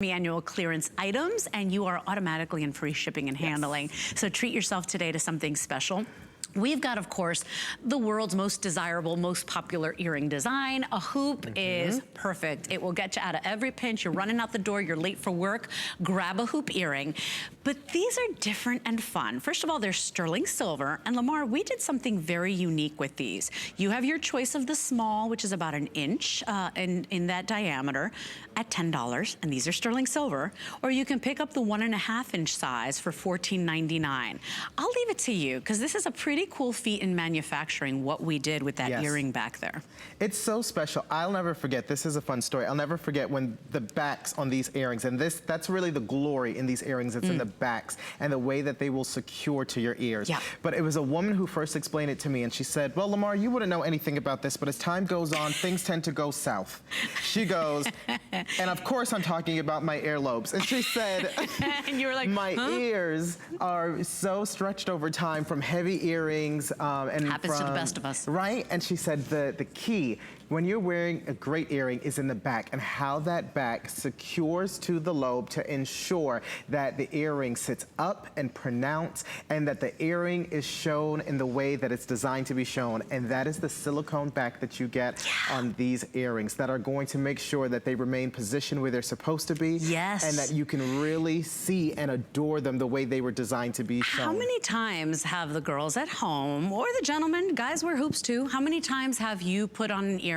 annual clearance items, and you are automatically in free shipping and handling. So treat yourself today to something special. We've got, of course, the world's most desirable, most popular earring design. A hoop is perfect. It will get you out of every pinch. You're running out the door, you're late for work, grab a hoop earring. But these are different and fun. First of all, they're sterling silver. And Lamar, we did something very unique with these. You have your choice of the small, which is about an inch in that diameter, at $10, and these are sterling silver. Or you can pick up the 1.5 inch size for $14.99. I'll leave it to you, because this is a pretty cool feat in manufacturing, what we did with that earring back there. It's so special. I'll never forget, this is a fun story. I'll never forget when the backs on these earrings, and that's really the glory in these earrings, it's in the backs and the way that they will secure to your ears. But it was a woman who first explained it to me, and she said, well, Lamar, you wouldn't know anything about this, but as time goes on, things tend to go south. She goes, and of course I'm talking about my earlobes. And she said, and you were like, my ears are so stretched over time from heavy earrings. And happens to the best of us. Right? And she said the key when you're wearing a great earring is in the back, and how that back secures to the lobe to ensure that the earring sits up and pronounced, and that the earring is shown in the way that it's designed to be shown. And that is the silicone back that you get on these earrings that are going to make sure that they remain positioned where they're supposed to be. And that you can really see and adore them the way they were designed to be shown. How many times have the girls at home, or the gentlemen, guys wear hoops too, how many times have you put on an earring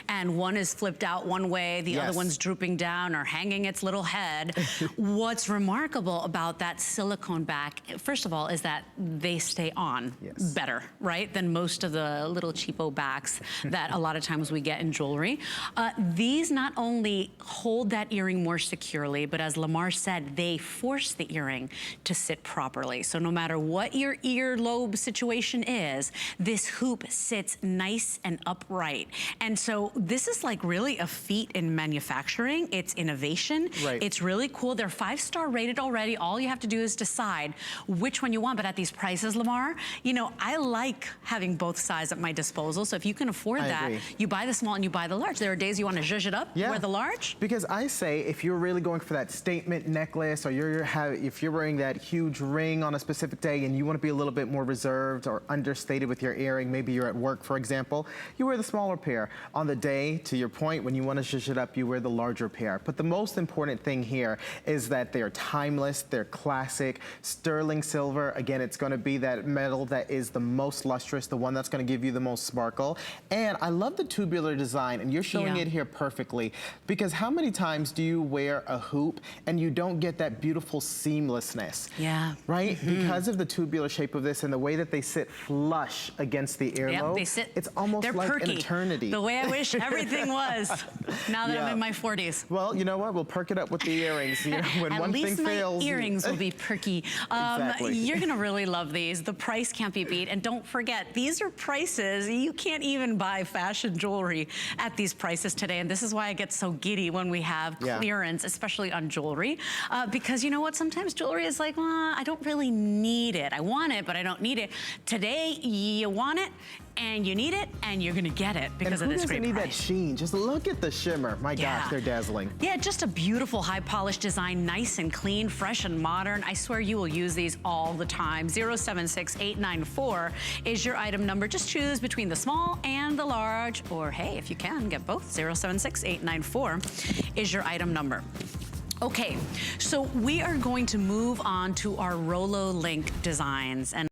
and one is flipped out one way, the other one's drooping down or hanging its little head? What's remarkable about that silicone back, first of all, is that they stay on better, right, than most of the little cheapo backs that a lot of times we get in jewelry. These not only hold that earring more securely, but as Lamar said, they force the earring to sit properly. So no matter what your earlobe situation is, this hoop sits nice and upright. And so this is like really a feat in manufacturing. It's innovation. It's really cool. They're 5-star rated already. All you have to do is decide which one you want. But at these prices, Lamar, you know, I like having both sides at my disposal. So if you can afford that, you buy the small and you buy the large. There are days you want to zhuzh it up, wear the large. Because I say, if you're really going for that statement necklace, or if you're wearing that huge ring on a specific day and you want to be a little bit more reserved or understated with your earring, maybe you're at work, for example, you wear the smaller pair. On the day, to your point, when you want to zhuzh it up, you wear the larger pair. But the most important thing here is that they're timeless, they're classic, sterling silver. Again, it's going to be that metal that is the most lustrous, the one that's going to give you the most sparkle. And I love the tubular design, and you're showing it here perfectly, because how many times do you wear a hoop and you don't get that beautiful seamlessness? Right? Because of the tubular shape of this and the way that they sit flush against the earlobe, it's almost like an eternity. The way I wish everything was, now that I'm in my 40s. Well, you know what? We'll perk it up with the earrings. You know, when one thing fails. At least my earrings will be perky. You're gonna really love these. The price can't be beat. And don't forget, these are prices. You can't even buy fashion jewelry at these prices today. And this is why I get so giddy when we have clearance, especially on jewelry. Because you know what? Sometimes jewelry is like, well, I don't really need it. I want it, but I don't need it. Today, you want it, and you need it, and you're gonna get it because of this great price. Need that sheen? Just look at the shimmer. My gosh, they're dazzling. Yeah, just a beautiful high polished design, nice and clean, fresh and modern. I swear you will use these all the time. 076894 is your item number. Just choose between the small and the large, or hey, if you can, get both. 076894 is your item number. Okay, so we are going to move on to our Rolo Link designs. And